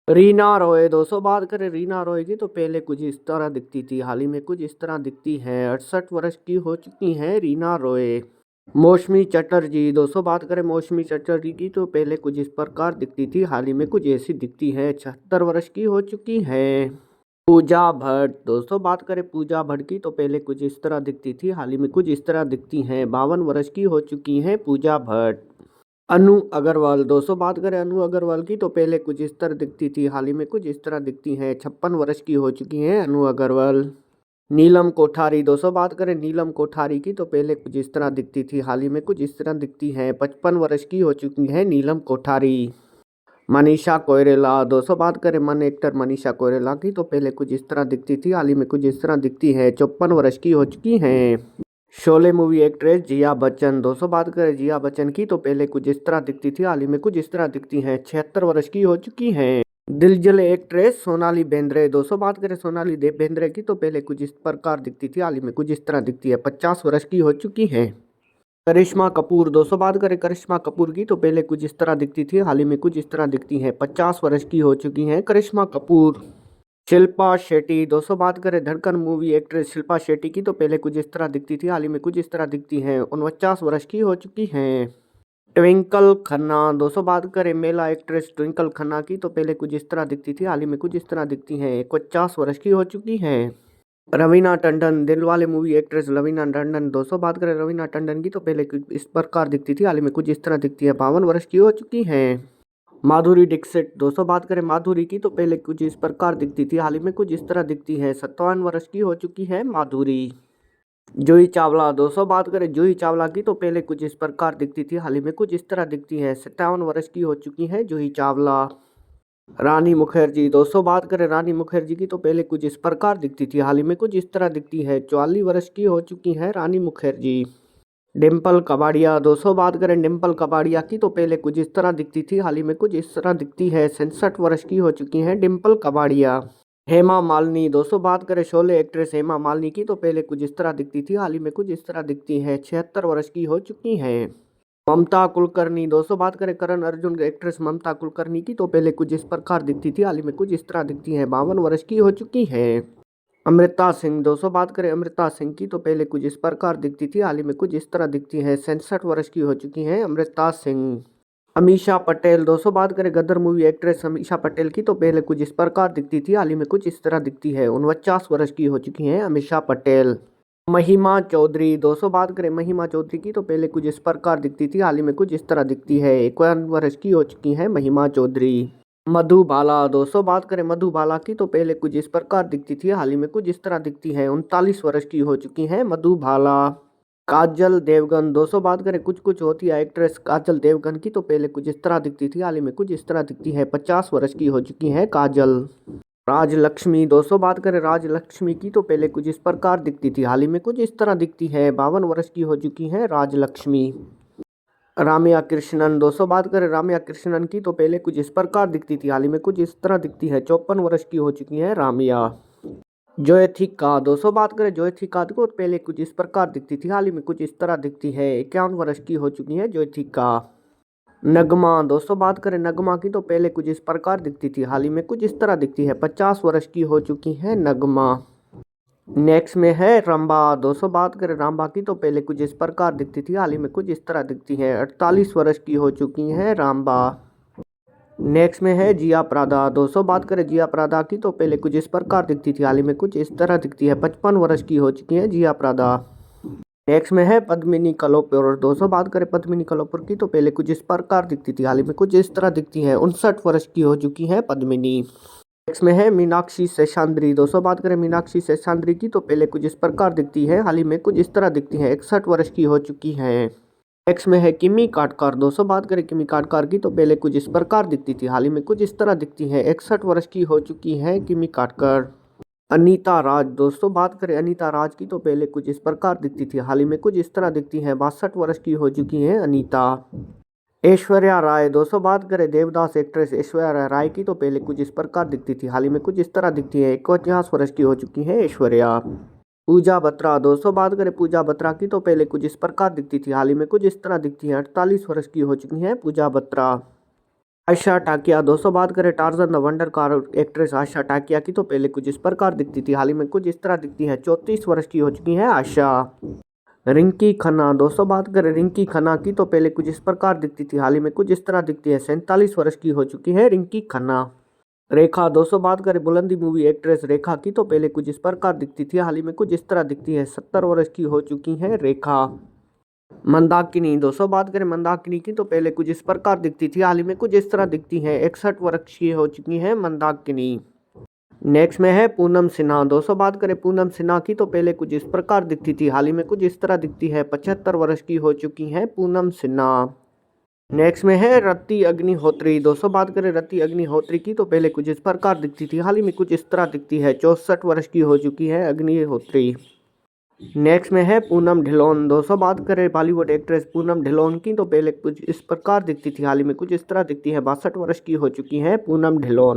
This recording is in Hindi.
रीना रॉय दोस्तों बात करें रीना रॉय की तो पहले कुछ इस तरह दिखती थी, हाल ही में कुछ इस तरह दिखती है। 68 वर्ष की हो चुकी हैं रीना रॉय। मौसमी चटर्जी दोस्तों बात करें मौसमी चटर्जी की तो पहले कुछ इस प्रकार दिखती थी, हाल ही में कुछ ऐसी दिखती है। 76 वर्ष की हो चुकी है। पूजा भट्ट दोस्तों बात करें पूजा भट्ट की तो पहले कुछ इस तरह दिखती थी, हाल ही में कुछ इस तरह दिखती हैं। 52 वर्ष की हो चुकी हैं पूजा भट्ट। अनु अग्रवाल दोस्तों बात करें अनु अग्रवाल की तो पहले कुछ इस तरह दिखती थी, हाल ही में कुछ इस तरह दिखती हैं। 56 वर्ष की हो चुकी हैं अनु अग्रवाल। नीलम कोठारी दोस्तों बात करें नीलम कोठारी की तो पहले कुछ इस तरह दिखती थी, हाल ही में कुछ इस तरह दिखती हैं। 55 वर्ष की हो चुकी है नीलम कोठारी। मनीषा कोइराला दोस्तों बात करें मन एक्टर मनीषा कोइराला की तो पहले कुछ इस तरह दिखती थी, हाल ही में कुछ इस तरह दिखती है। 54 वर्ष की हो चुकी हैं। शोले मूवी एक्ट्रेस जिया बच्चन दोस्तों बात करें जिया बच्चन की तो पहले कुछ इस तरह दिखती थी, हाल ही में कुछ इस तरह दिखती हैं। 76 वर्ष की हो चुकी हैं। दिलजले एक्ट्रेस सोनाली बेंद्रे दोस्तों बात करें सोनाली देव बेंद्रे की तो पहले कुछ इस प्रकार दिखती थी, हाल ही में कुछ इस तरह दिखती है। 50 वर्ष की हो चुकी हैं। करिश्मा कपूर दोस्तों बात करें करिश्मा कपूर की तो पहले कुछ इस तरह दिखती थी, हाल ही में कुछ इस तरह दिखती है। 50 वर्ष की हो चुकी हैं करिश्मा कपूर। शिल्पा शेट्टी दोस्तों बात करें धड़कन मूवी एक्ट्रेस शिल्पा शेट्टी की तो पहले कुछ इस तरह दिखती थी, हाल ही में कुछ इस तरह दिखती हैं। 49 वर्ष की हो चुकी हैं। ट्विंकल खन्ना दोस्तों बात करें मेला एक्ट्रेस ट्विंकल खन्ना की तो पहले कुछ इस तरह दिखती थी, हाल ही में कुछ इस तरह दिखती हैं। 51 वर्ष की हो चुकी हैं। रवीना टंडन दिलवाले मूवी एक्ट्रेस रवीना टंडन दोस्तों बात करें रवीना टंडन की तो पहले कुछ इस प्रकार दिखती थी, हाल ही में कुछ इस तरह दिखती है। 52 वर्ष की हो चुकी हैं। माधुरी दीक्षित दोस्तों बात करें माधुरी की तो पहले कुछ इस प्रकार दिखती थी, हाल ही में कुछ इस तरह दिखती है। 57 वर्ष की हो चुकी है माधुरी। जूही चावला दोस्तों बात करें जूही चावला की तो पहले कुछ इस प्रकार दिखती थी, हाल ही में कुछ इस तरह दिखती है। 57 वर्ष की हो चुकी है जूही चावला। रानी मुखर्जी दोस्तों बात करें रानी मुखर्जी की तो पहले कुछ इस प्रकार दिखती थी, हाल ही में कुछ इस तरह दिखती है। 44 वर्ष की हो चुकी है रानी मुखर्जी। डिम्पल कबाड़िया दोस्तों बात करें डिम्पल कबाड़िया की तो पहले कुछ इस तरह दिखती थी, हाल ही में कुछ इस तरह दिखती है। 67 वर्ष की हो चुकी हैं डिम्पल कबाड़िया। हेमा मालिनी दोस्तों बात करें शोले एक्ट्रेस हेमा मालिनी की तो पहले कुछ इस तरह दिखती थी, हाल ही में कुछ इस तरह दिखती है। 76 वर्ष की हो चुकी हैं। ममता कुलकर्णी दोस्तों बात करें करण अर्जुन एक्ट्रेस ममता कुलकर्णी की तो पहले कुछ इस प्रकार दिखती थी, हाल ही में कुछ इस तरह दिखती है। 52 वर्ष की हो चुकी है। अमृता सिंह दोस्तों बात करें अमृता सिंह की तो पहले कुछ इस प्रकार दिखती थी, हाल ही में कुछ इस तरह दिखती है। 67 वर्ष की हो चुकी हैं अमृता सिंह। अमीषा पटेल दोस्तों बात करें गदर मूवी एक्ट्रेस अमीषा पटेल की तो पहले कुछ इस प्रकार दिखती थी, हाल ही में कुछ इस तरह दिखती है। 49 वर्ष की हो चुकी हैं अमीषा पटेल। महिमा चौधरी दोस्तों बात करें महिमा चौधरी की तो पहले कुछ इस प्रकार दिखती थी, हाल ही में कुछ इस तरह दिखती है। 51 वर्ष की हो चुकी हैं महिमा चौधरी। मधुबाला दोस्तों बात करें मधुबाला की तो पहले कुछ इस प्रकार दिखती थी, हाल ही में कुछ इस तरह दिखती है। 39 वर्ष की हो चुकी हैं मधुबाला। काजल देवगन दोस्तों बात करें कुछ कुछ होती है एक्ट्रेस काजल देवगन की तो पहले कुछ इस तरह दिखती थी, हाल ही में कुछ इस तरह दिखती है। 50 वर्ष की हो चुकी हैं काजल। राजलक्ष्मी दोस्तों बात करें राजलक्ष्मी की तो पहले कुछ इस प्रकार दिखती थी, हाल ही में कुछ इस तरह दिखती है। 52 वर्ष की हो चुकी हैं राजलक्ष्मी। राम्या कृष्णन दोस्तों बात करें राम्या कृष्णन की तो पहले कुछ इस प्रकार दिखती थी, हाल ही में कुछ इस तरह दिखती है। 54 वर्ष की हो चुकी है राम्या। जोयथिका दोस्तों बात करें जोयथिका को पहले कुछ इस प्रकार दिखती थी, हाल ही में कुछ इस तरह दिखती है। 51 वर्ष की हो चुकी है जोयथिका। नगमा दोस्तों बात करें नगमा की तो पहले कुछ इस प्रकार दिखती थी, हाल ही में कुछ इस तरह दिखती है। 50 वर्ष की हो चुकी है नगमा। नेक्स्ट में है रंबा दोस्तों बात करें रंबा की तो पहले कुछ इस प्रकार दिखती थी, हाल ही में कुछ इस तरह दिखती है। 48 वर्ष की हो चुकी है रंबा। नेक्स्ट में है जिया प्रादा दोस्तों बात करें जिया प्रादा की तो पहले कुछ इस प्रकार दिखती थी, हाल ही में कुछ इस तरह दिखती है। 55 वर्ष की हो चुकी है जिया प्रादा। नेक्स्ट में है पद्मिनी कलोपुर दोस्तों बात करें पद्मिनी कलोपुर की तो पहले कुछ इस प्रकार दिखती थी, हाल ही में कुछ इस तरह दिखती है। 59 वर्ष की हो चुकी है पद्मिनी। नेक्स्ट में है मीनाक्षी शेषाद्री दोस्तों बात करें मीनाक्षी शेषाद्री की तो पहले कुछ इस प्रकार दिखती है, हाल ही में कुछ इस तरह दिखती है। 61 वर्ष की हो चुकी है। नेक्स्ट में है किमी काटकर दोस्तों बात करें किमी काटकर की तो पहले कुछ इस प्रकार दिखती थी, हाल ही में कुछ इस तरह दिखती है। 61 वर्ष की हो चुकी है किमी काटकर। अनीता राज दोस्तों बात करें अनीता राज की तो पहले कुछ इस प्रकार दिखती थी, हाल ही में कुछ इस तरह दिखती है। 62 वर्ष की हो चुकी है अनीता। ऐश्वर्या राय दोस्तों बात करें देवदास एक्ट्रेस ऐश्वर्या राय की तो पहले कुछ इस प्रकार दिखती थी, हाल ही में कुछ इस तरह दिखती है। 51 वर्ष की हो चुकी है ऐश्वर्या। पूजा बत्रा दोस्तों बात करें पूजा बत्रा की तो पहले कुछ इस प्रकार दिखती थी, हाल ही में कुछ इस तरह दिखती है। 48 वर्ष की हो चुकी है पूजा बत्रा। आशा टाकिया। दोस्तों बात करें Tarzan the wonder car actress Asha Takia की तो पहले कुछ इस प्रकार दिखती थी, हाल ही में कुछ इस तरह दिखती है। 34 वर्ष की हो चुकी है आशा। रिंकी खन्ना। दोस्तों बात करें रिंकी खन्ना की तो पहले कुछ इस प्रकार दिखती थी, हाल ही में कुछ इस तरह दिखती है। 47 वर्ष की हो चुकी है रिंकी खन्ना। रेखा। दोस्तों बात करें बुलंदी मूवी एक्ट्रेस रेखा की तो पहले कुछ इस प्रकार दिखती थी, हाल ही में कुछ इस तरह दिखती है। 70 वर्ष की हो चुकी है रेखा। मंदाकिनी। दोस्तों बात करें मंदाकिनी की तो पहले कुछ इस प्रकार दिखती थी, हाल ही में कुछ इस तरह दिखती है। 61 वर्ष की हो चुकी है मंदाकिनी। नेक्स्ट में है पूनम सिन्हा। दोस्तों बात करें पूनम सिन्हा की तो पहले कुछ इस प्रकार दिखती थी, हाल ही में कुछ इस तरह दिखती है। 75 वर्ष की हो चुकी है पूनम सिन्हा। नेक्स्ट में है रति अग्निहोत्री। दोस्तों बात करें रति अग्निहोत्री की तो पहले कुछ इस प्रकार दिखती थी, हाल ही में कुछ इस तरह दिखती है। 64 वर्ष की हो चुकी है अग्निहोत्री। नेक्स्ट में है पूनम ढिलोन। दोस्तों बात करें बॉलीवुड एक्ट्रेस पूनम ढिलोन की तो पहले कुछ इस प्रकार दिखती थी, हाल ही में कुछ इस तरह दिखती है। 62 वर्ष की हो चुकी है पूनम ढिलोन।